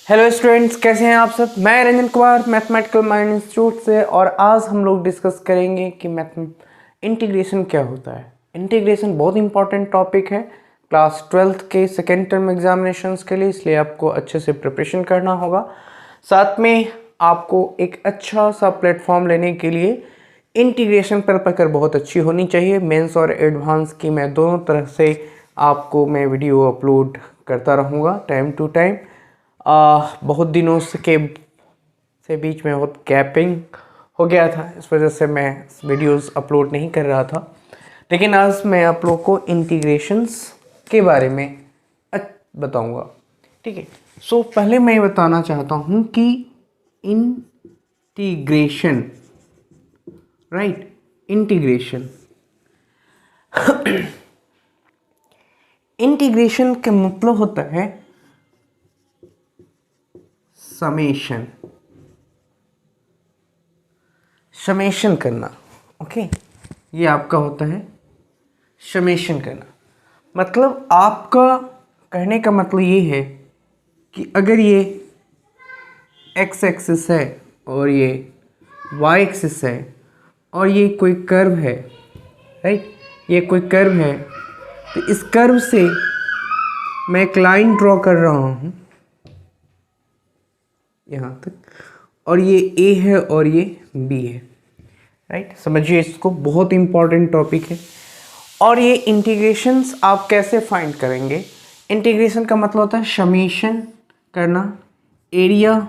Hello students, कैसे हैं आप सब। मैं Ranjan Kumar mathematical mind institute से, और आज हम लोग डिस्कस करेंगे कि इंटीग्रेशन क्या होता है। इंटीग्रेशन बहुत इंपॉर्टेंट टॉपिक है क्लास 12th के सेकेंड टर्म एग्जामिनेशंस के लिए, इसलिए आपको अच्छे से प्रिपरेशन करना होगा। साथ में आपको एक अच्छा सा प्लेटफॉर्म लेने के लिए इंटीग्रेशन पर पकड़ बहुत अच्छी होनी चाहिए। मेंस और एडवांस की मैं दोनों तरह से आपको मैं वीडियो अपलोड करता रहूँगा टाइम टू टाइम। बहुत दिनों से बीच में बहुत गैपिंग हो गया था, इस वजह से मैं वीडियोस अपलोड नहीं कर रहा था। लेकिन आज मैं आप लोग को इंटीग्रेशंस के बारे में बताऊंगा, ठीक है। सो पहले मैं बताना चाहता हूँ कि इंटीग्रेशन, राइट, इंटीग्रेशन इंटीग्रेशन का मतलब होता है समेशन करना। ओके, ये आपका होता है समेशन करना। मतलब आपका कहने का मतलब ये है कि अगर ये एक्स एक्सिस है और ये वाई एक्सिस है और ये कोई कर्व है, राइट, ये कोई कर्व है, तो इस कर्व से मैं एक लाइन ड्रॉ कर रहा हूँ यहाँ तक, और ये ए है और ये बी है, राइट। समझिए इसको, बहुत इंपॉर्टेंट टॉपिक है। और ये इंटीग्रेशंस आप कैसे फाइंड करेंगे। इंटीग्रेशन का मतलब होता है समेशन करना, area,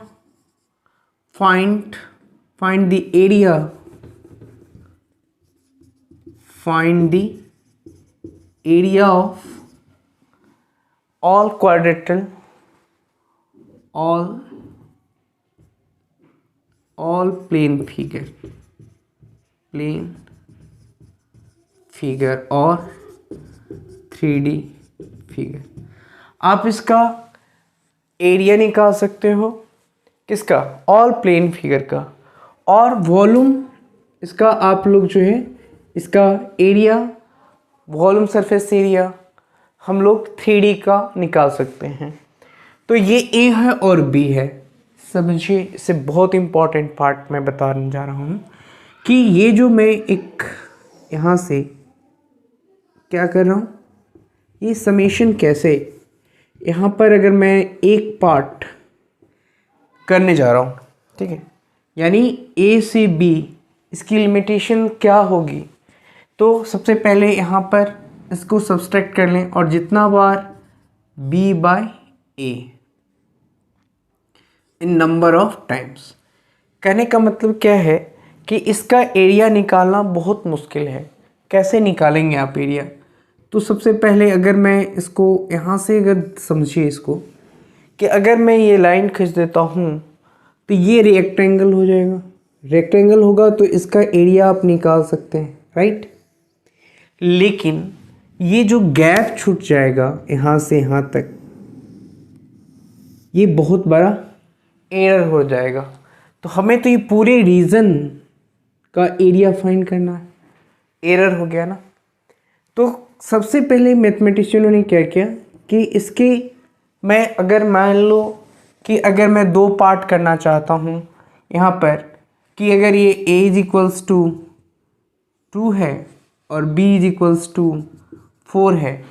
find the area, find the area of all quadrilateral, all plane figure और 3D फिगर। आप इसका एरिया निकाल सकते हो, किसका, ऑल प्लेन फिगर का, और वॉल्यूम इसका आप लोग जो है इसका एरिया, वॉल्यूम सरफेस एरिया हम लोग 3D का निकाल सकते हैं। तो ये ए है और बी है। समझिए, इसे बहुत इंपॉर्टेंट पार्ट में बताने जा रहा हूँ कि ये जो मैं एक यहाँ से क्या कर रहा हूँ, ये समेशन कैसे, यहाँ पर अगर मैं एक पार्ट करने जा रहा हूँ, ठीक है, यानी ए से बी, इसकी लिमिटेशन क्या होगी। तो सबसे पहले यहाँ पर इसको सब्सट्रैक्ट कर लें, और जितना बार b by a in number of times. कहने का मतलब क्या है कि इसका एरिया निकालना बहुत मुश्किल है। कैसे निकालेंगे आप एरिया। तो सबसे पहले अगर मैं इसको यहाँ से, अगर समझिए इसको कि अगर मैं ये लाइन खींच देता हूँ तो ये रेक्टेंगल हो जाएगा। रेक्टेंगल होगा तो इसका एरिया आप निकाल सकते हैं, राइट। लेकिन ये जो गैप छूट जाएगा यहाँ से यहाँ तक, ये बहुत बड़ा एरर हो जाएगा। तो हमें तो ये पूरे रीजन का एरिया फाइंड करना है। एरर हो गया ना। तो सबसे पहले मैथमेटिशियनों ने क्या किया कि इसके, मैं अगर मान लो कि अगर मैं दो पार्ट करना चाहता हूँ यहाँ पर, कि अगर ये a इज इक्वल्स टू 2 है और b इज इक्वल्स टू 4 है,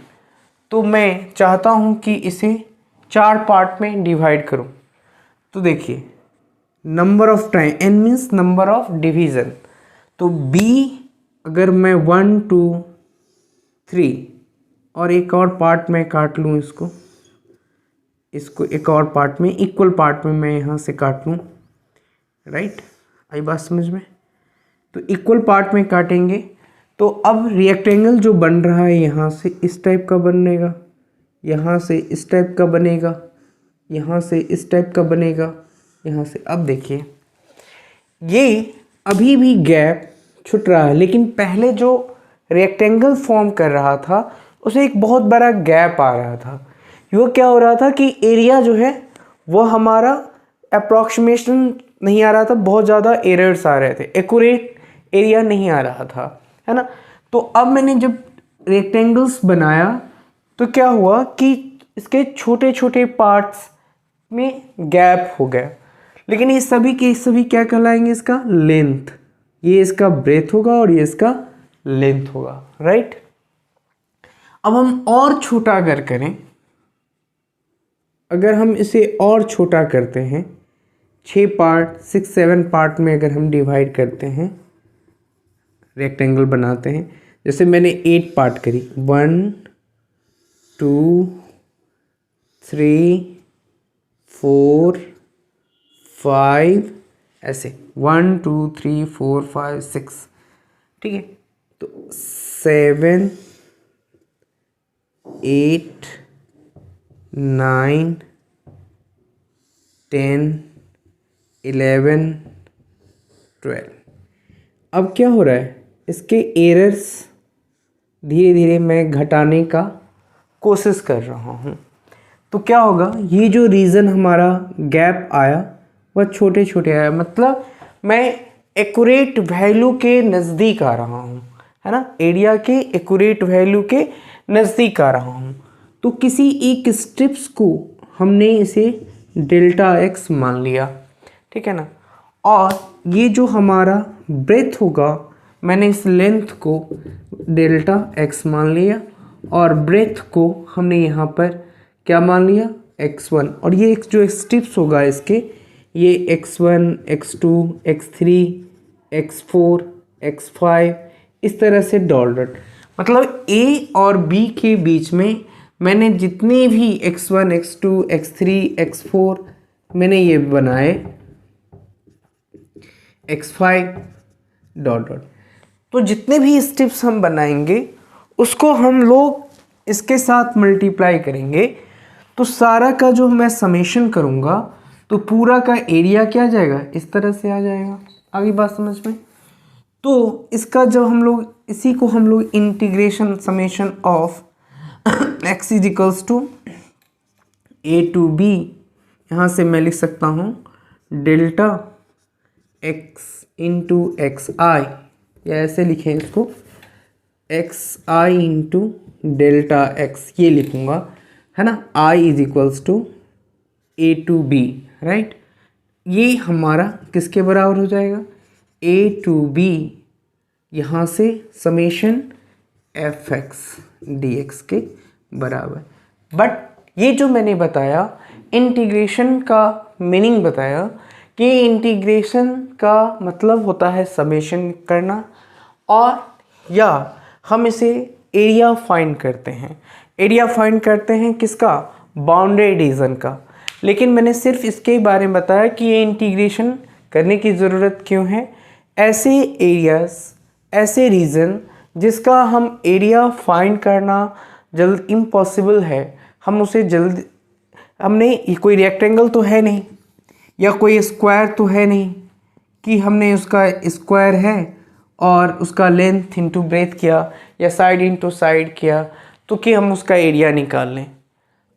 तो मैं चाहता हूँ कि इसे 4 पार्ट में डिवाइड करूँ। तो देखिए, number of time, n means number of division. तो b अगर मैं 1 2 3 और एक और पार्ट में काट लूँ, इसको एक और पार्ट में, इक्वल पार्ट में मैं यहाँ से काट लूँ, राइट। आई बात समझ में। तो इक्वल पार्ट में काटेंगे तो अब रेक्टेंगल जो बन रहा है यहाँ से इस टाइप का बनेगा, यहाँ से इस टाइप का बनेगा, यहाँ से इस टाइप का बनेगा, यहाँ से। अब देखिए, ये अभी भी गैप छूट रहा है, लेकिन पहले जो रेक्टेंगल फॉर्म कर रहा था उसे एक बहुत बड़ा गैप आ रहा था। वो क्या हो रहा था कि एरिया जो है वो हमारा अप्रॉक्सीमेशन नहीं आ रहा था, बहुत ज़्यादा एरर्स आ रहे थे, एक्यूरेट एरिया नहीं आ रहा था, है ना। तो अब मैंने जब रेक्टेंगल्स बनाया तो क्या हुआ कि इसके छोटे छोटे पार्ट्स में गैप हो गया, लेकिन ये सभी के सभी क्या कहलाएंगे, इसका लेंथ, ये इसका ब्रेथ होगा और ये इसका लेंथ होगा, राइट। अब हम और छोटा अगर करें, अगर हम इसे और छोटा करते हैं, 6 पार्ट 6-7 पार्ट में अगर हम डिवाइड करते हैं, रेक्टेंगल बनाते हैं, जैसे मैंने 8 पार्ट करी, 1 2 3 4 5, ऐसे 1 2 3 4 5 6, ठीक है। तो 7 8 9 10 11 12। अब क्या हो रहा है, इसके एरर्स धीरे धीरे मैं घटाने का कोशिश कर रहा हूँ। तो क्या होगा, ये जो रीज़न हमारा गैप आया वह छोटे छोटे आया, मतलब मैं एक्यूरेट वैल्यू के नज़दीक आ रहा हूँ, है ना, एरिया के एक्यूरेट वैल्यू के नज़दीक आ रहा हूँ। तो किसी एक स्ट्रिप्स को हमने इसे डेल्टा एक्स मान लिया, ठीक है ना, और ये जो हमारा ब्रेथ होगा, मैंने इस लेंथ को डेल्टा एक्स मान लिया और ब्रेथ को हमने यहाँ पर क्या मान लिया, x1, और ये जो स्ट्रिप्स होगा इसके, ये x1 x2 x3 x4 x5 इस तरह से डॉट डॉट, मतलब a और b के बीच में मैंने जितने भी x1 x2 x3 x4 मैंने ये बनाए, x5 डॉट डॉट। तो जितने भी स्टेप्स हम बनाएंगे उसको हम लोग इसके साथ मल्टीप्लाई करेंगे, तो सारा का जो मैं समेशन करूँगा तो पूरा का एरिया क्या आ जाएगा, इस तरह से आ जाएगा। आगे बात समझ में। तो इसका जब हम लोग इसी को हम लोग integration summation of x is equals to a to b, यहाँ से मैं लिख सकता हूँ delta x into x i, या ऐसे लिखें इसको x i into delta x, ये लिखूँगा, है ना, i is equals to a to b, right. ये हमारा किसके बराबर हो जाएगा, a टू b, यहाँ से summation F x d x के बराबर। बट ये जो मैंने बताया इंटीग्रेशन का मीनिंग बताया कि इंटीग्रेशन का मतलब होता है समेशन करना, और या हम इसे एरिया फाइंड करते हैं। एरिया फाइंड करते हैं किसका, बाउंडेड रीजन का। लेकिन मैंने सिर्फ इसके बारे में बताया कि ये इंटीग्रेशन करने की ज़रूरत क्यों है। ऐसे एरियाज, ऐसे रीजन जिसका हम एरिया फाइंड करना जल्द इम्पॉसिबल है, हम उसे जल्द, हमने कोई रेक्टेंगल तो है नहीं या कोई स्क्वायर तो है नहीं कि हमने उसका स्क्वायर है और उसका लेंथ इंटू ब्रेथ किया या साइड इंटू साइड किया तो कि हम उसका एरिया निकाल लें।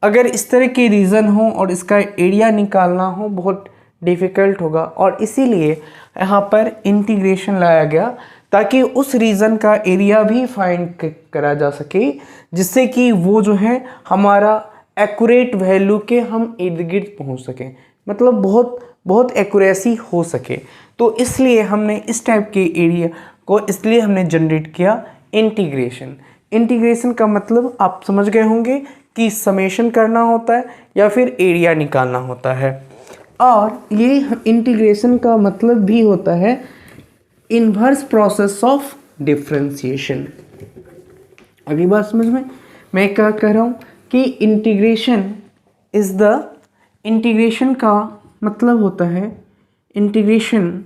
अगर इस तरह के रीज़न हो और इसका एरिया निकालना हो बहुत डिफ़िकल्ट होगा, और इसीलिए यहाँ पर इंटीग्रेशन लाया गया ताकि उस रीज़न का एरिया भी फाइंड करा जा सके, जिससे कि वो जो है हमारा एक्यूरेट वैल्यू के हम इर्द गिर्द पहुँच सकें, मतलब बहुत एक्यूरेसी हो सके। तो इसलिए हमने इस टाइप के एरिया को इसलिए हमने जनरेट किया इंटीग्रेशन। इंटीग्रेशन का मतलब आप समझ गए होंगे कि समेशन करना होता है या फिर एरिया निकालना होता है, और ये इंटीग्रेशन का मतलब भी होता है इन्वर्स प्रोसेस ऑफ डिफरेंशिएशन। अगली बात समझ में, मैं क्या कह रहा हूँ कि इंटीग्रेशन का मतलब होता है, integration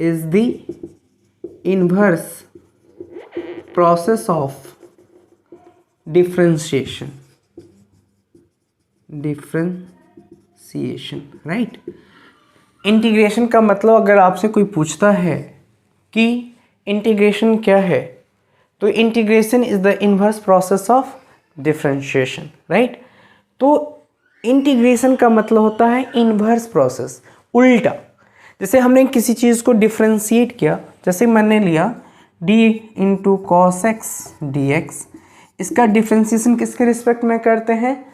is the inverse process of differentiation, right. Integration का मतलब अगर आपसे कोई पूछता है कि इंटीग्रेशन क्या है, तो integration is the inverse process of differentiation, right. तो इंटीग्रेशन का मतलब होता है इन्वर्स प्रोसेस, उल्टा। जैसे हमने किसी चीज़ को डिफ्रेंशिएट किया, जैसे मैंने लिया d into cos x d x, इसका डिफ्रेंसिएशन किसके रिस्पेक्ट में करते हैं,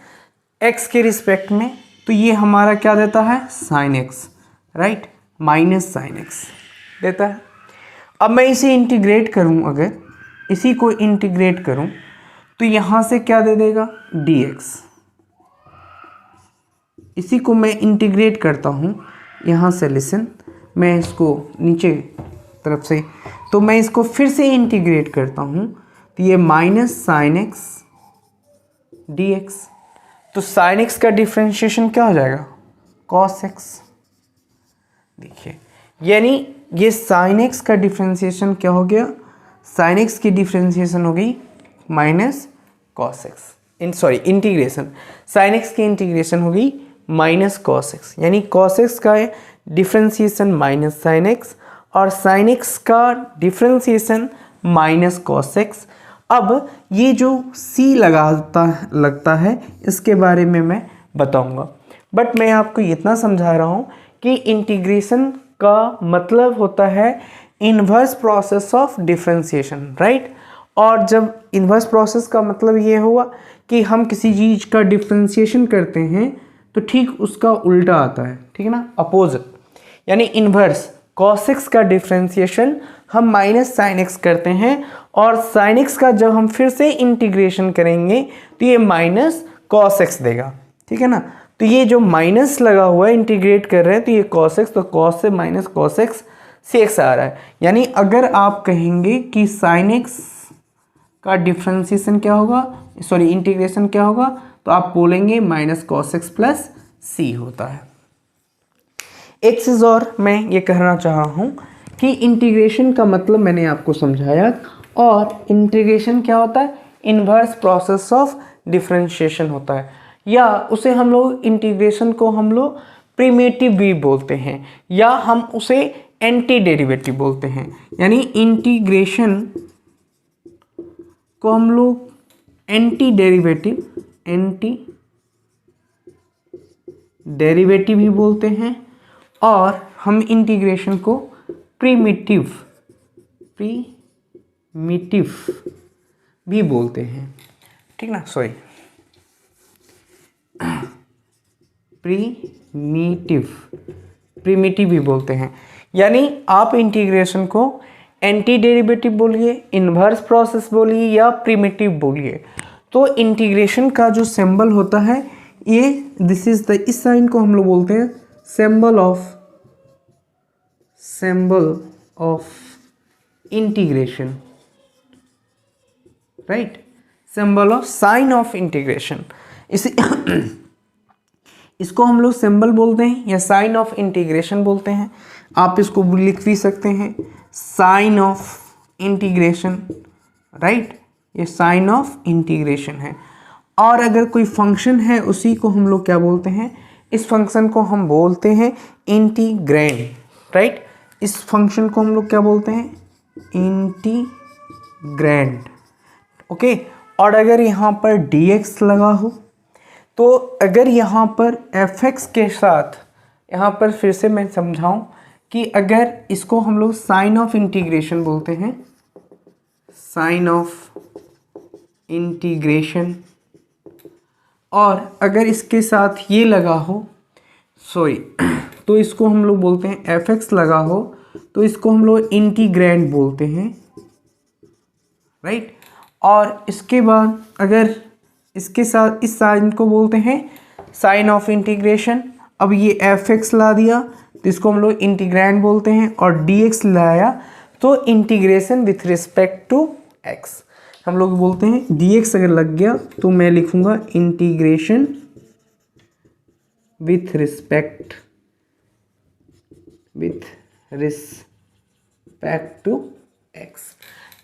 x के रिस्पेक्ट में, तो ये हमारा क्या देता है sin x, right, minus sin x देता है। अब मैं इसे इंटीग्रेट करूं, अगर इसी को इंटीग्रेट करूं तो यहाँ से क्या दे देगा dx, इसी को मैं इंटीग्रेट करता हूँ यहाँ से, लिसन, मैं इसको नीचे तरफ से, तो मैं इसको फिर से इंटीग्रेट करता हूँ तो ये minus sine x d x, तो साइन एक्स का डिफ्रेंशिएशन क्या हो जाएगा कॉस एक्स। देखिए यानी ये साइन एक्स का डिफ्रेंशिएशन क्या हो गया, साइन एक्स की डिफ्रेंशिएशन हो गई minus cos x, integration sine x की इंटीग्रेशन हो गई माइनस कॉस एक्स, यानी कॉस एक्स का डिफ्रेंशिएशन माइनस साइन एक्स और साइन एक्स का डिफ्रेंशिएशन माइनस कॉस एक्स। अब ये जो c लगता है इसके बारे में मैं बताऊंगा, बट मैं आपको इतना समझा रहा हूँ कि इंटीग्रेशन का मतलब होता है inverse process of differentiation, right. और जब इन्वर्स प्रोसेस का मतलब ये हुआ कि हम किसी चीज़ का डिफ्रेंशिएशन करते हैं तो ठीक उसका उल्टा आता है, ठीक है ना, अपोजिट, यानी इन्वर्स cos x का डिफ्रेंशिएशन हम माइनस साइन एक्स करते हैं और साइन एक्स का जब हम फिर से इंटीग्रेशन करेंगे तो ये माइनस cos x देगा, ठीक है ना। तो ये जो माइनस लगा हुआ है इंटीग्रेट कर रहे हैं तो ये cos x, तो cos से माइनस cos x से x आ रहा है, यानी अगर आप कहेंगे कि साइन x का डिफ्रेंशिएशन क्या होगा, इंटीग्रेशन क्या होगा, तो आप बोलेंगे minus cos x plus c होता है। एक चीज़ और मैं ये कहना चाह रहा हूँ कि इंटीग्रेशन का मतलब मैंने आपको समझाया, और इंटीग्रेशन क्या होता है, इन्वर्स प्रोसेस ऑफ डिफरेंशिएशन होता है, या उसे हम लोग इंटीग्रेशन को हम लोग प्रिमिटिव भी बोलते हैं, या हम उसे एंटी डेरिवेटिव बोलते हैं। यानी इंटीग्रेशन को हम लोग एंटी डेरिवेटिव भी बोलते हैं, और हम इंटीग्रेशन को प्रिमिटिव भी बोलते हैं, ठीक ना, प्रिमिटिव भी बोलते हैं। यानी आप इंटीग्रेशन को एंटी डेरिवेटिव बोलिए, इन्वर्स प्रोसेस बोलिए या प्रिमिटिव बोलिए, तो इंटीग्रेशन का जो सिंबल होता है ये दिस इज द, इस साइन को हम लोग बोलते हैं symbol of integration, right, symbol of sine of integration. इसको हम लोग सिंबल बोलते हैं या साइन ऑफ इंटीग्रेशन बोलते हैं। आप इसको लिख भी सकते हैं साइन ऑफ इंटीग्रेशन, राइट, ये साइन ऑफ इंटीग्रेशन है। और अगर कोई फंक्शन है उसी को हम लोग क्या बोलते हैं, इस फंक्शन को हम बोलते हैं इंटीग्रैंड, राइट, इस फंक्शन को हम लोग क्या बोलते हैं इंटीग्रैंड, ओके। और अगर यहाँ पर dx लगा हो, तो अगर यहाँ पर fx के साथ, यहाँ पर फिर से मैं समझाऊं कि अगर इसको हम लोग साइन ऑफ इंटीग्रेशन बोलते हैं, साइन ऑफ इंटीग्रेशन, और अगर इसके साथ ये लगा हो, तो इसको हम लोग बोलते हैं fx लगा हो, तो इसको हम लोग इंटीग्रैंड बोलते हैं, राइट। और इसके बाद अगर इसके साथ इस साइन को बोलते हैं साइन ऑफ इंटीग्रेशन। अब ये fx ला दिया तो इसको हम लोग इंटीग्रैंड बोलते हैं, और dx लाया तो integration with respect to x हम लोग बोलते हैं। dx अगर लग गया तो मैं लिखूंगा integration with respect to x।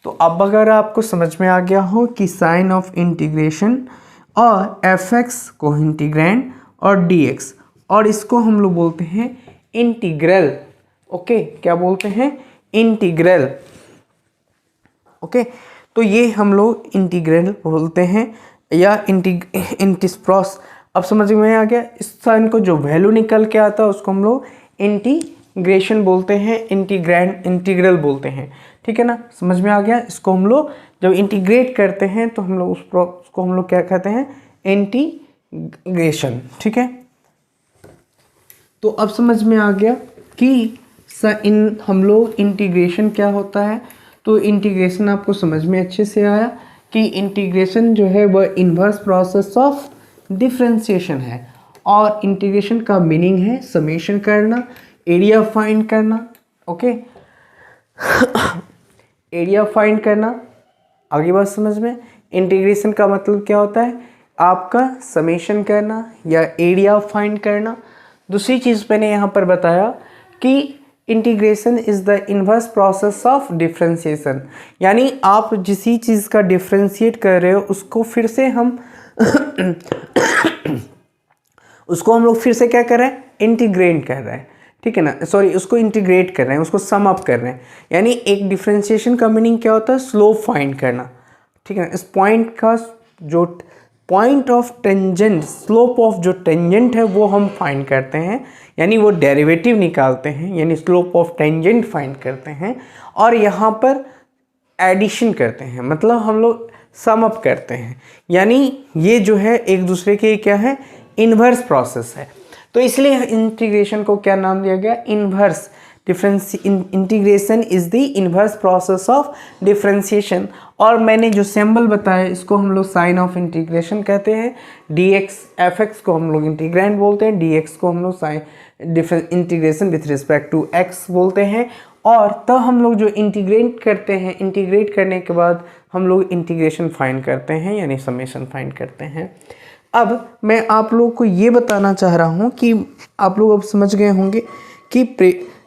तो अब अगर आपको समझ में आ गया हो कि साइन ऑफ इंटीग्रेशन और fx को इंटीग्रैंड और dx, और इसको हम लोग बोलते हैं इंटीग्रल, ओके, क्या बोलते हैं इंटीग्रल, ओके। तो ये हम लोग इंटीग्रल बोलते हैं या इंटीग्रल। अब समझ में आ गया, इस साइन को जो वैल्यू निकल के आता है उसको हम लोग इंटीग्रेशन बोलते हैं, इंटीग्रल बोलते हैं, ठीक है ना, समझ में आ गया। इसको हम लोग जब इंटीग्रेट करते हैं तो हम लोग उसको हम लोग क्या कहते हैं, इंटीग्रेशन। ठीक है, तो अब समझ में आ गया कि हम लोग इंटीग्रेशन क्या होता है। तो इंटीग्रेशन आपको समझ में अच्छे से आया कि इंटीग्रेशन जो है वह इन्वर्स प्रोसेस ऑफ डिफरेंशिएशन है, और इंटीग्रेशन का मीनिंग है समेशन करना, एरिया फाइंड करना। ओके, एरिया फाइंड करना, आगे बात समझ में। इंटीग्रेशन का मतलब क्या होता है, आपका समेशन करना या एरिया फाइंड करना। दूसरी चीज़ मैंने यहाँ पर बताया कि integration is the inverse process of differentiation, यानी आप जिस चीज़ का डिफरेंशिएट कर रहे हो उसको फिर से हम उसको हम लोग फिर से क्या कर रहे हैं, इंटीग्रेट कर रहे हैं। ठीक है ना, सॉरी, उसको इंटीग्रेट कर रहे हैं, उसको सम अप कर रहे हैं। यानी एक डिफरेंशिएशन का मीनिंग क्या होता है, स्लोप फाइंड करना। ठीक है ना, इस पॉइंट का जो point of tangent, slope of जो टेंजेंट है वो हम फाइंड करते हैं, यानी वो डेरिवेटिव निकालते हैं, यानी स्लोप ऑफ टेंजेंट फाइंड करते हैं। और यहाँ पर एडिशन करते हैं, मतलब हम लोग सम अप करते हैं, यानी ये जो है एक दूसरे के क्या है, इन्वर्स प्रोसेस है। तो इसलिए इंटीग्रेशन को क्या नाम दिया गया, inverse integration is the inverse process of differentiation. और मैंने जो सिंबल बताया इसको हम लोग साइन ऑफ इंटीग्रेशन कहते हैं। dx fx को हम लोग इंटीग्रैंड बोलते हैं, dx को हम लोग sign integration with respect to x बोलते हैं। और तब हम लोग जो इंटीग्रेट करते हैं, इंटीग्रेट करने के बाद हम लोग इंटीग्रेशन फाइंड करते हैं, यानी समेशन फाइंड करते हैं। अब मैं आप लोगों को ये बताना चाह रहा हूँ कि आप लोग अब समझ गए होंगे कि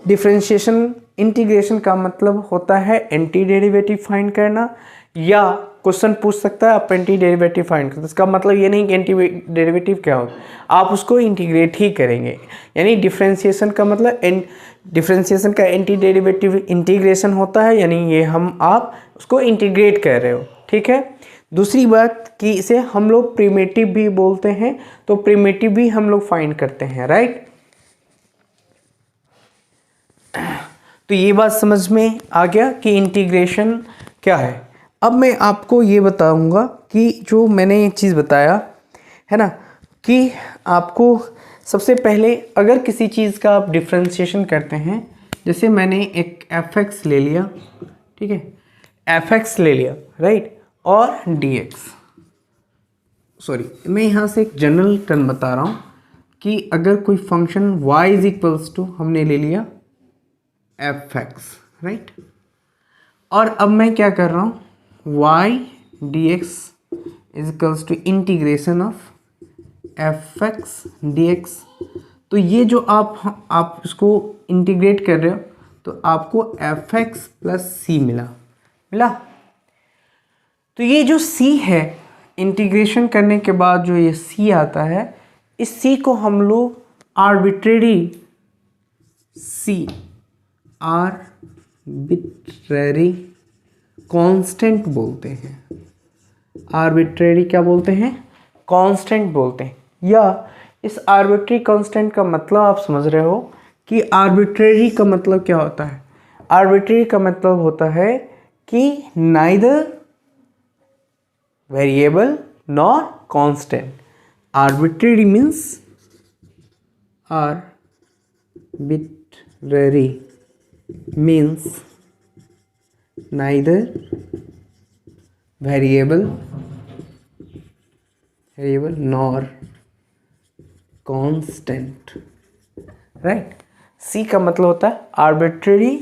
डिफरेंशिएशन इंटीग्रेशन का मतलब होता है एंटी डेरिवेटिव फाइंड करना, या क्वेश्चन पूछ सकता है आप एंटी डेरिवेटिव फाइंड करते, इसका मतलब ये नहीं कि एंटी डेरिवेटिव क्या हो, आप उसको इंटीग्रेट ही करेंगे। यानी डिफरेंशिएशन का मतलब डिफरेंशिएशन का एंटी डेरिवेटिव इंटीग्रेशन होता है, यानी ये आप उसको इंटीग्रेट कर रहे हो। ठीक है, दूसरी बात कि इसे हम लोग प्रिमिटिव भी बोलते हैं, तो प्रिमिटिव भी हम लोग फाइंड करते हैं, राइट। तो ये बात समझ में आ गया कि इंटीग्रेशन क्या है। अब मैं आपको ये बताऊंगा कि जो मैंने एक चीज़ बताया है ना, कि आपको सबसे पहले अगर किसी चीज़ का आप डिफरेंशिएशन करते हैं, जैसे मैंने एक fx ले लिया, ठीक है, fx ले लिया, राइट, और dx, सॉरी मैं यहाँ से एक जनरल टर्म बता रहा हूँ कि अगर कोई function y is equals to हमने ले लिया fx, राइट, और अब मैं क्या कर रहा हूँ, y dx is equals to integration of fx dx। तो ये जो आप इसको इंटीग्रेट कर रहे हो तो आपको fx प्लस सी मिला। तो ये जो c है, इंटीग्रेशन करने के बाद जो ये c आता है, इस c को हम लोग आर्बिट्रेरी कांस्टेंट बोलते हैं। आर्बिट्रेरी क्या बोलते हैं, कांस्टेंट बोलते हैं। या इस आर्बिट्रेरी कांस्टेंट का मतलब आप समझ रहे हो कि आर्बिट्रेरी का मतलब क्या होता है। आर्बिट्रेरी का मतलब होता है कि neither variable nor constant. Arbitrary means neither variable nor constant, right. C का मतलब होता है arbitrary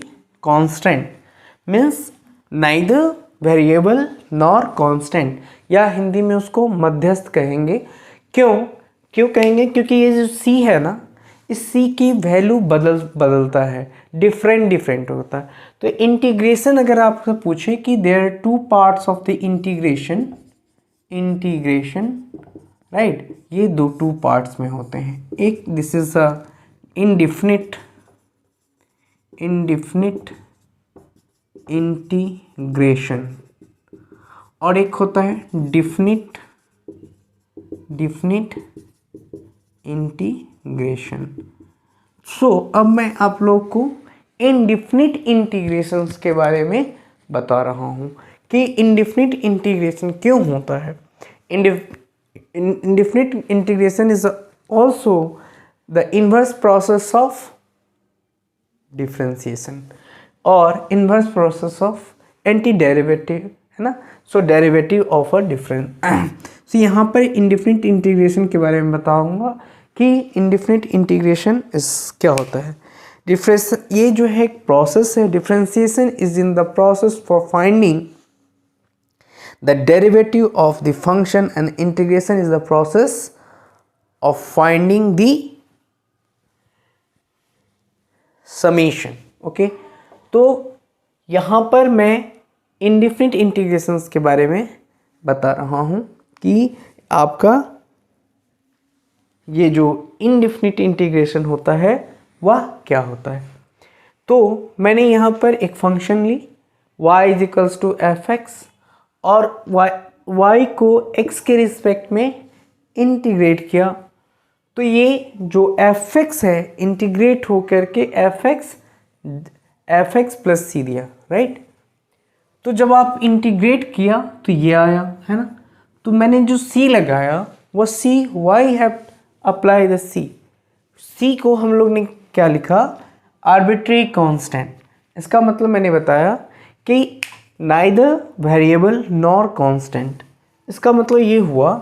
constant, means neither variable nor constant, या हिंदी में उसको मध्यस्थ कहेंगे। क्यों कहेंगे, क्योंकि ये जो सी है ना, इस सी की वैल्यू बदलता है, डिफरेंट होता है। तो इंटीग्रेशन अगर आपसे पूछे कि there are two parts of the integration, right, ये टू पार्ट्स में होते हैं। एक this is a indefinite integration, और एक होता है डिफिनिट इंटीग्रेशन। सो अब मैं आप लोग को इनडिफिनिट इंटीग्रेशंस के बारे में बता रहा हूँ कि इंडेफिनिट इंटीग्रेशन क्यों होता है। Indefinite integration is also the inverse process of differentiation और inverse process of anti derivative, है ना। So derivative of a difference. So यहाँ पर इंडेफिनिट इंटीग्रेशन के बारे में बताऊंगा कि इंडेफिनिट इंटीग्रेशन इस क्या होता है। डिफरेंस ये जो है एक प्रोसेस है। Differentiation is in the process for finding the derivative of the function and integration is the process of finding the summation. Okay, तो यहाँ पर मैं इंडेफिनिट इंटीग्रेशंस के बारे में बता रहा हूँ कि आपका ये जो इंडेफिनिट इंटीग्रेशन होता है वह क्या होता है। तो मैंने यहाँ पर एक फंक्शन ली y is equals to f x और y को x के रिस्पेक्ट में इंटीग्रेट किया। तो ये जो एफ एक्स है इंटीग्रेट होकर के एफ एक्स प्लस सी दिया, राइट। तो जब आप इंटीग्रेट किया तो ये आया, है ना। तो मैंने जो c लगाया वो c, y have apply the c को हम लोग ने क्या लिखा, आर्बिट्रेरी कांस्टेंट। इसका मतलब मैंने बताया कि नाइदर वेरिएबल नॉर कांस्टेंट। इसका मतलब ये हुआ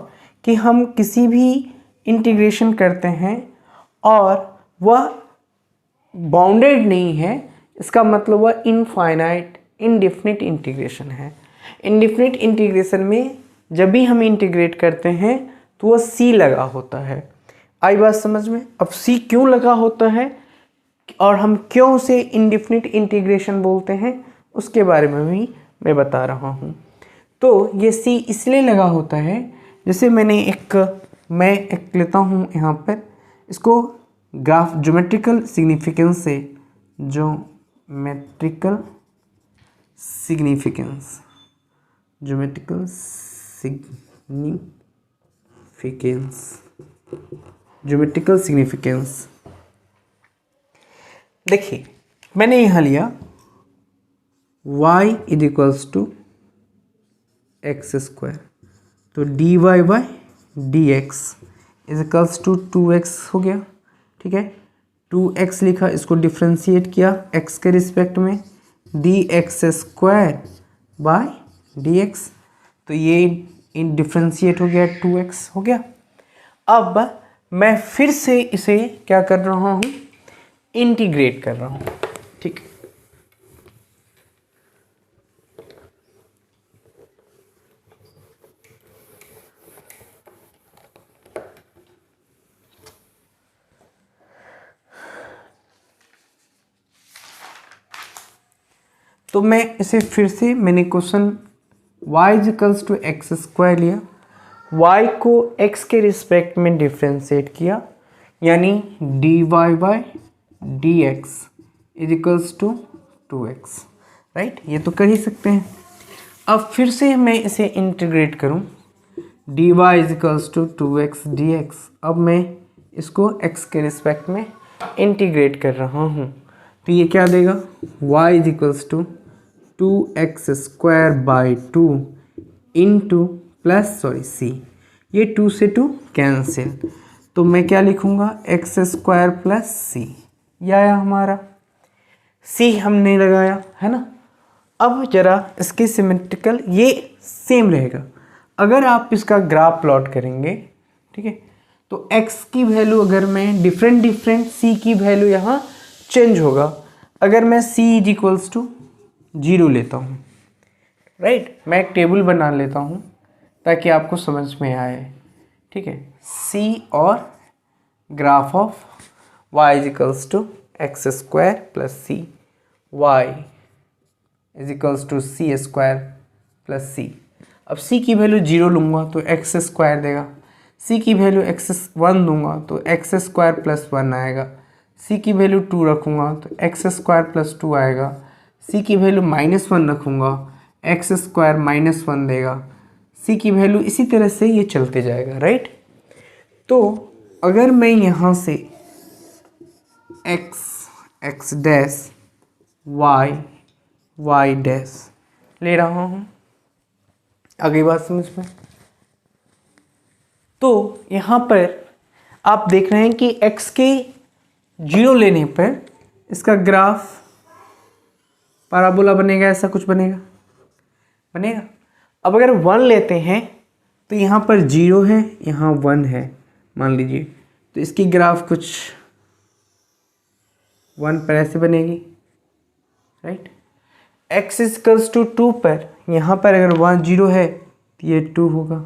कि हम किसी भी इंटीग्रेशन करते हैं और वह बाउंडेड नहीं है, इसका मतलब वह इनफाइनाइट इंडेफिनिट इंटीग्रेशन है। इंडेफिनिट इंटीग्रेशन में जब भी हम इंटीग्रेट करते हैं तो वह c लगा होता है। आई बात समझ में। अब c क्यों लगा होता है और हम क्यों उसे इंडेफिनिट इंटीग्रेशन बोलते हैं उसके बारे में भी मैं बता रहा हूँ। तो ये c इसलिए लगा होता है, जैसे मैं एक लेता हूँ यहाँ पर, इसको ग्राफ ज्योमेट्रिकल सिग्निफिकेंस से, ज्योमेट्रिकल सिग्निफिकेंस देखिए, मैंने यहाँ लिया y is equals to x square, तो dy by d x is equals to 2x हो गया, ठीक है। 2x लिखा, इसको डिफ्रेंशिएट किया x के रिस्पेक्ट में, dx स्क्वायर बाय dx, तो ये डिफ्रेंशिएट हो गया 2x हो गया। अब मैं फिर से इसे क्या कर रहा हूँ, इंटीग्रेट कर रहा हूँ, ठीक है। तो मैं इसे फिर से, मैंने question y is equals to x square लिया, y को x के रिस्पेक्ट में डिफ्रेंशिएट किया, यानी dy by dx is equals to 2x, right. ये तो कर ही सकते हैं। अब फिर से मैं इसे इंटीग्रेट करूं, dy is equals to 2x dx। अब मैं इसको x के रिस्पेक्ट में इंटीग्रेट कर रहा हूं, तो ये क्या देगा, y is equals to 2x square by 2 into plus c, ये 2 से 2 कैंसिल, तो मैं क्या लिखूँगा, x स्क्वायर प्लस c, यह आया हमारा। c हमने लगाया, है ना। अब जरा इसके सिमेट्रिकल ये सेम रहेगा। अगर आप इसका ग्राफ प्लॉट करेंगे, ठीक है, तो x की वैल्यू अगर मैं डिफरेंट c की वैल्यू यहाँ चेंज होगा। अगर मैं c इज इक्वल्स टू 0 लेता हूँ, राइट, मैं एक टेबल बना लेता हूँ ताकि आपको समझ में आए, ठीक है। c और graph of y is equals to x square plus C, y is equals to C square plus C. अब c की वैल्यू 0 लूँगा तो एक्स स्क्वायर देगा, c की वैल्यू x1 दूंगा तो एक्स स्क्वायर प्लस 1 आएगा, c की वैल्यू 2 रखूँगा तो एक्स स्क्वायर प्लस 2 आएगा, c की वैल्यू -1 रखूँगा एक्स स्क्वायर -1 देगा, c की वैल्यू इसी तरह से ये चलते जाएगा, राइट। तो अगर मैं यहाँ से x डैश y डैश ले रहा हूँ, आ गई बात समझ में? तो यहाँ पर आप देख रहे हैं कि x के 0 लेने पर इसका ग्राफ पैराबोला बनेगा, ऐसा कुछ बनेगा। अब अगर 1 लेते हैं तो यहाँ पर 0 है, यहाँ 1 है मान लीजिए, तो इसकी ग्राफ कुछ 1 पर ऐसे बनेगी, राइट। x इक्वल्स टू 2 पर यहाँ पर अगर 1 0 है तो ये 2 होगा,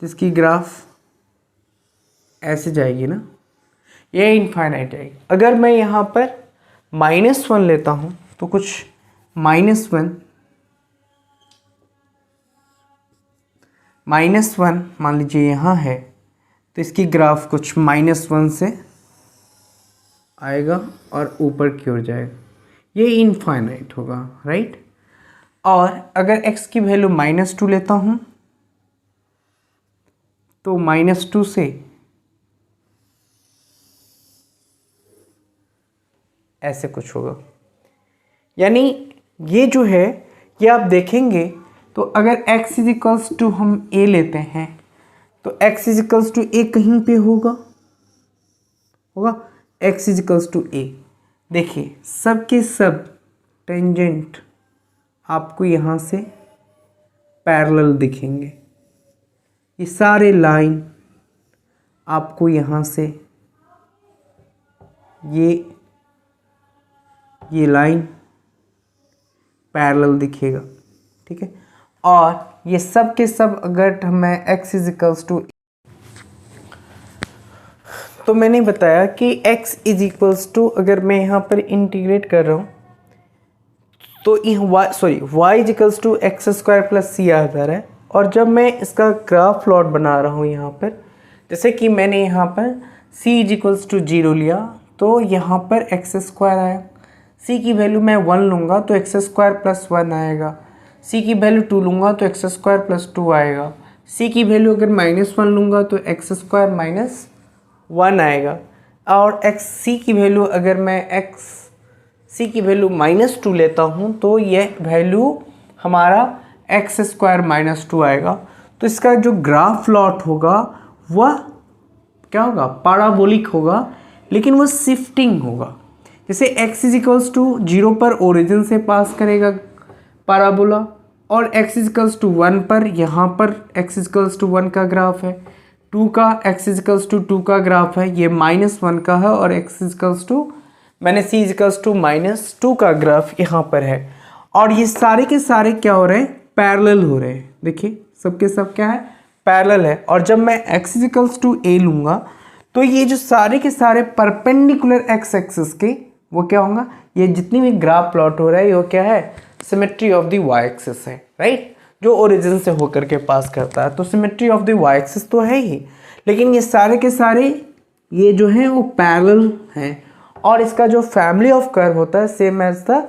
तो इसकी ग्राफ ऐसे जाएगी ना, ये इनफाइनाइट जाएगी। अगर मैं यहाँ पर -1 लेता हूँ तो कुछ -1 मान लीजिए यहाँ है, तो इसकी ग्राफ कुछ -1 से आएगा और ऊपर की ओर जाएगा, ये इनफाइनाइट होगा, राइट। और अगर x की वैल्यू -2 लेता हूँ तो -2 से ऐसे कुछ होगा। यानी ये जो है ये आप देखेंगे तो अगर x इज इक्वल्स टू हम a लेते हैं तो x is equals to a कहीं पे होगा x is equals to a। देखिए सब के सब टेंजेंट आपको यहाँ से पैरेलल दिखेंगे, ये सारे लाइन आपको यहाँ से ये लाइन पैरेलल दिखेगा, ठीक है। और ये सब के सब अगर मैं x इज इक्वल्स टू, तो मैंने बताया कि x इज इक्वल्स टू अगर मैं यहाँ पर इंटीग्रेट कर रहा हूँ तो y is equals to x square plus C आ जा रहा है। और जब मैं इसका ग्राफ प्लॉट बना रहा हूँ यहाँ पर, जैसे कि मैंने यहाँ पर c इज इक्वल्स टू 0 लिया तो यहाँ पर एक्स स्क्वायर आया, c की वैल्यू मैं 1 लूँगा तो एक्स स्क्वायर प्लस 1 आएगा, c की वैल्यू 2 लूँगा तो एक्स स्क्वायर प्लस 2 आएगा, c की वैल्यू अगर -1 लूँगा तो एक्स स्क्वायर माइनस 1 आएगा। और c की वैल्यू अगर मैं c की वैल्यू -2 लेता हूँ तो यह वैल्यू हमारा एक्स स्क्वायर -2 आएगा। तो इसका जो ग्राफ प्लॉट होगा वह क्या होगा, पैराबोलिक होगा, लेकिन वह शिफ्टिंग होगा। जैसे x इज इक्वल्स टू 0 पर ओरिजिन से पास करेगा पैराबोला, और x इज इक्वल्स टू 1 पर यहाँ पर x इज इक्वल्स टू 1 का ग्राफ है, 2 का x इज इक्वल्स टू 2 का ग्राफ है, ये -1 का है, और x इज इक्वल्स टू मैंने c इज इक्वल्स टू -2 का ग्राफ यहाँ पर है। और ये सारे के सारे क्या हो रहे हैं, पैरेलल हो रहे हैं। देखिए सबके सब क्या है, पैरेलल है। और जब मैं x is equals to a लूँगा तो ये जो सारे के सारे परपेंडिकुलर x एक्सिस के वो क्या होगा, ये जितनी भी ग्राफ प्लॉट हो रहा है वो क्या है, symmetry of the y axis है, राइट, जो ओरिजिन से होकर के पास करता है। तो symmetry of the y axis तो है ही, लेकिन ये सारे के सारे ये जो हैं वो पैरेलल हैं। और इसका जो फैमिली ऑफ कर्व होता है same as the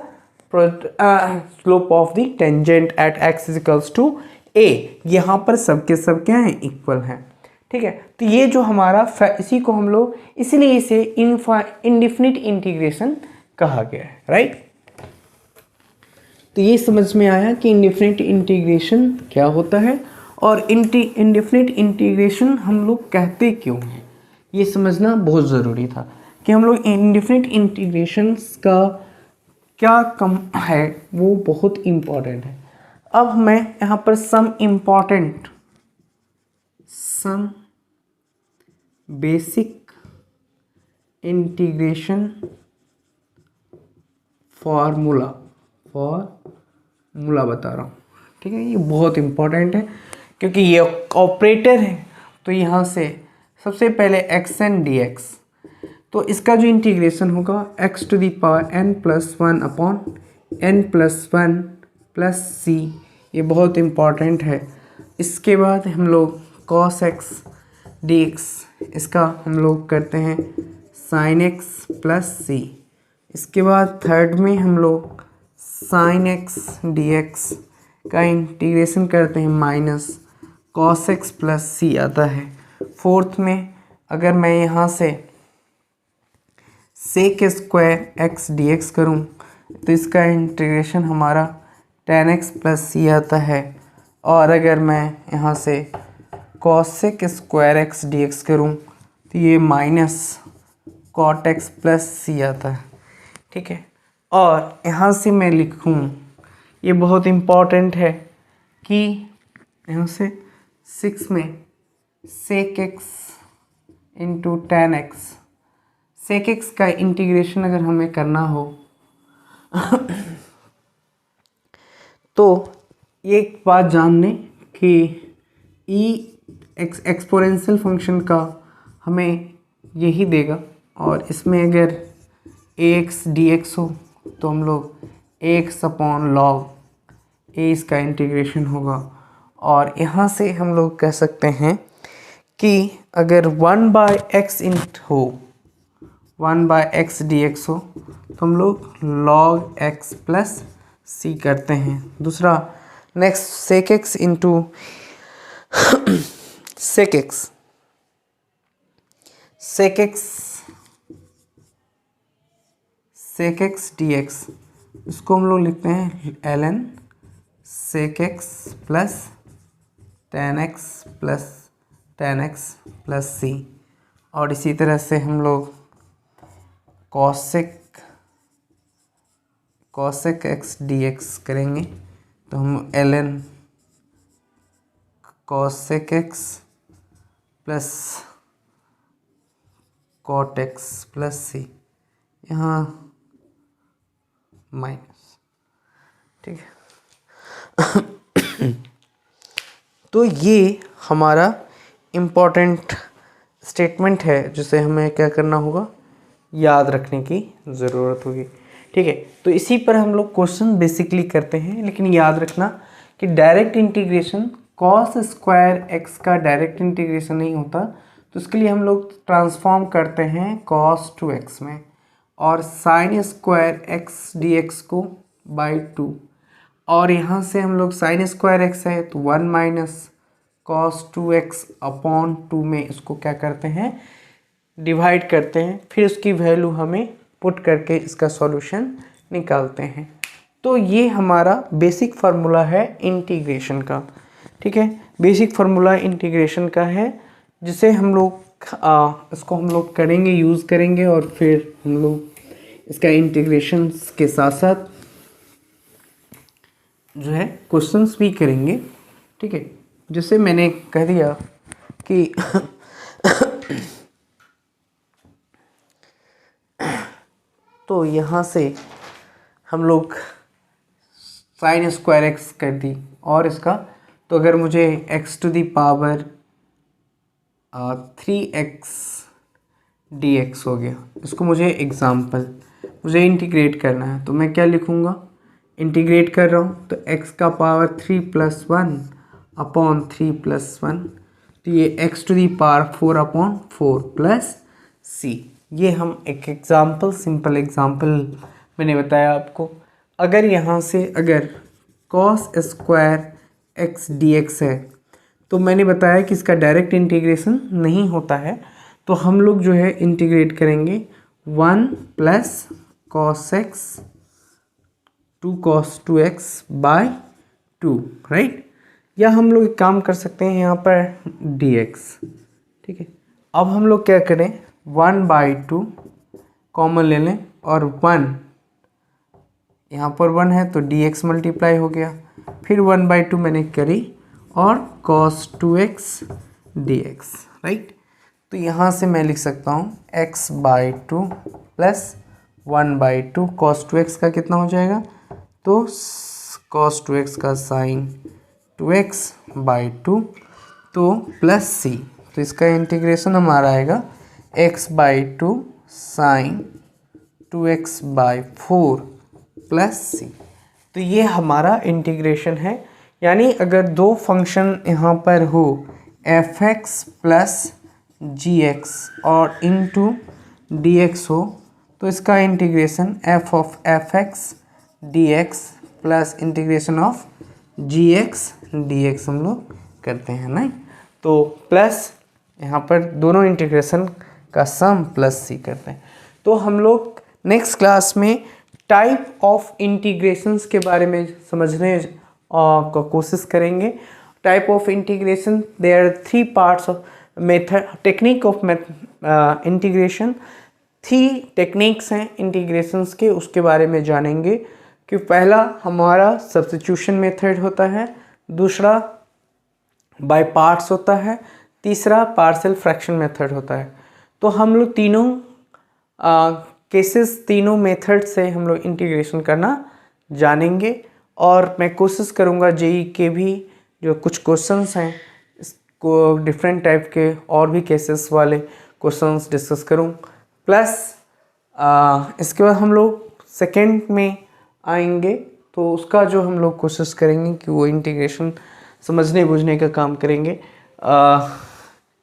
slope of the tangent at x is equals to a, यहाँ पर सबके सब क्या हैं, इक्वल हैं, ठीक है। तो ये जो हमारा इसी को हम लोग इसीलिए इसे इंडिफिनिट इंटीग्रेशन कहा गया है, राइट। तो ये समझ में आया कि इंडिफिनिट इंटीग्रेशन क्या होता है और इंडिफिनिट इंटीग्रेशन हम लोग कहते क्यों हैं, ये समझना बहुत ज़रूरी था कि हम लोग इंडिफिनिट इंटीग्रेशंस का क्या कम है, वो बहुत इम्पॉर्टेंट है। अब मैं यहाँ पर सम बेसिक इंटीग्रेशन फॉर्मूला बता रहा हूँ, ठीक है। ये बहुत इम्पॉर्टेंट है क्योंकि ये ऑपरेटर है। तो यहाँ से सबसे पहले xn dx, तो इसका जो इंटीग्रेशन होगा x to the power n+1 upon n+1 plus c, ये बहुत इम्पॉर्टेंट है। इसके बाद हम लोग cos x dx, इसका हम लोग करते हैं sin x प्लस c। इसके बाद थर्ड में हम लोग sin x dx का इंटीग्रेशन करते हैं minus cos x plus c आता है। फोर्थ में अगर मैं यहाँ से sec स्क्वायर x dx करूँ तो इसका इंटीग्रेशन हमारा tan x प्लस c आता है। और अगर मैं यहाँ से cosec square x d x करूँ तो ये माइनस कॉट एक्स प्लस सी आता है, ठीक है। और यहाँ से मैं लिखूँ, ये बहुत इम्पॉर्टेंट है कि यहाँ से 6 में sec x into tan x, sec x का इंटीग्रेशन अगर हमें करना हो तो एक बात जान लें कि ई एक्सपोनेंशियल फंक्शन का हमें यही देगा, और इसमें अगर ए एक्स डी एक्स हो तो हम लोग एक्स अपॉन लॉग ए इसका इंटीग्रेशन होगा। और यहाँ से हम लोग कह सकते हैं कि अगर 1/x इंट हो, 1/x dx हो तो हम लोग log x प्लस सी करते हैं। दूसरा next sec x into sec x, sec x d x, इसको हम लोग लिखते हैं ln sec x plus ten x plus C. और इसी तरह से हम लोग कॉसेक एक्स डी एक्स करेंगे तो हम ln cosec x plus cot x plus C, यहाँ माइनस, ठीक है। तो ये हमारा इम्पॉर्टेंट स्टेटमेंट है जिसे हमें क्या करना होगा, याद रखने की ज़रूरत होगी, ठीक है। तो इसी पर हम लोग क्वेश्चन बेसिकली करते हैं, लेकिन याद रखना कि direct integration cos square x का डायरेक्ट इंटीग्रेशन नहीं होता, तो इसके लिए हम लोग ट्रांसफॉर्म करते हैं कॉस टू एक्स में, और sine square x d x को बाई 2, और यहाँ से हम लोग साइन स्क्वायर एक्स है तो 1 माइनस कॉस 2x अपॉन 2 में इसको क्या करते हैं, डिवाइड करते हैं, फिर उसकी वैल्यू हमें पुट करके इसका सॉल्यूशन निकालते हैं। तो ये हमारा बेसिक फार्मूला है इंटीग्रेशन का, ठीक है। बेसिक फार्मूला इंटीग्रेशन का है जिसे हम लोग इसको हम लोग करेंगे, यूज़ करेंगे, और फिर हम लोग इसका इंटीग्रेशन के साथ साथ जो है क्वेश्चंस भी करेंगे, ठीक है। जैसे मैंने कह दिया कि तो यहाँ से हम लोग साइन स्क्वायर एक्स कर दी, और इसका तो अगर मुझे x to the power 3x dx हो गया, इसको मुझे मुझे इंटीग्रेट करना है, तो मैं क्या लिखूँगा, इंटीग्रेट कर रहा हूँ तो x का पावर 3 + 1 अपॉन 3 + 1, तो ये x to the power 4 upon 4 plus C. ये हम एक एग्जाम्पल, सिंपल एग्जाम्पल मैंने बताया आपको। अगर यहाँ से अगर cos square x d x है तो मैंने बताया कि इसका डायरेक्ट इंटीग्रेशन नहीं होता है, तो हम लोग जो है इंटीग्रेट करेंगे 1 plus cos x 2 cos 2x by 2, right. या हम लोग एक काम कर सकते हैं यहाँ पर dx, ठीक है। अब हम लोग क्या करें, 1/2 कॉमन ले लें, और 1 यहाँ पर 1 है तो dx मल्टीप्लाई हो गया, फिर 1/2 मैंने करी और cos 2x dx, राइट। तो यहाँ से मैं लिख सकता हूँ x/2 प्लस 1/2, cos 2x का कितना हो जाएगा, तो cos 2x का साइन 2x/2 तो प्लस सी, तो इसका इंटीग्रेशन हमारा आएगा x/2 साइन 2x/4 प्लस सी। तो ये हमारा इंटीग्रेशन है। यानी अगर दो फंक्शन यहाँ पर हो f(x) प्लस gx और इनटू dx हो, तो इसका integration f(x) dx plus integration of gx dx हम लोग करते हैं ना। तो प्लस यहाँ पर दोनों इंटीग्रेशन का सम प्लस सी करते हैं। तो हम लोग नेक्स्ट क्लास में टाइप ऑफ इंटीग्रेशंस के बारे में समझने का कोशिश करेंगे। type of integration. There are three parts of method technique of integration. 3 techniques हैं इंटीग्रेशंस के, उसके बारे में जानेंगे कि पहला हमारा सब्स्टिट्यूशन मेथड होता है, दूसरा बाय पार्ट्स होता है, तीसरा पार्शियल फ्रैक्शन मेथड होता है। तो हम लोग तीनों केसेस, तीनों मेथड से हम लोग इंटीग्रेशन करना जानेंगे और मैं कोशिश करूँगा जेई के भी जो कुछ क्वेश्चंस हैं इसको डिफरेंट टाइप के और भी केसेस वाले क्वेश्चंस डिस्कस करूँ। प्लस इसके बाद हम लोग सेकेंड में आएंगे तो उसका जो हम लोग कोशिश करेंगे कि वो इंटीग्रेशन समझने बूझने का काम करेंगे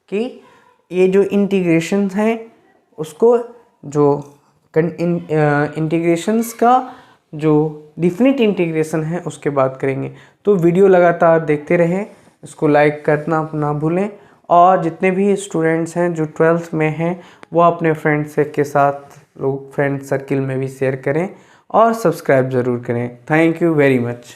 कि ये जो इंटीग्रेशन है उसको जो इंटीग्रेशंस का जो डिफिनिट इंटीग्रेशन है उसके बात करेंगे। तो वीडियो लगातार देखते रहें, इसको लाइक करना ना भूलें और जितने भी स्टूडेंट्स हैं जो 12th में हैं वो अपने फ्रेंड्स के साथ लोग फ्रेंड सर्किल में भी शेयर करें और सब्सक्राइब ज़रूर करें। Thank you very much.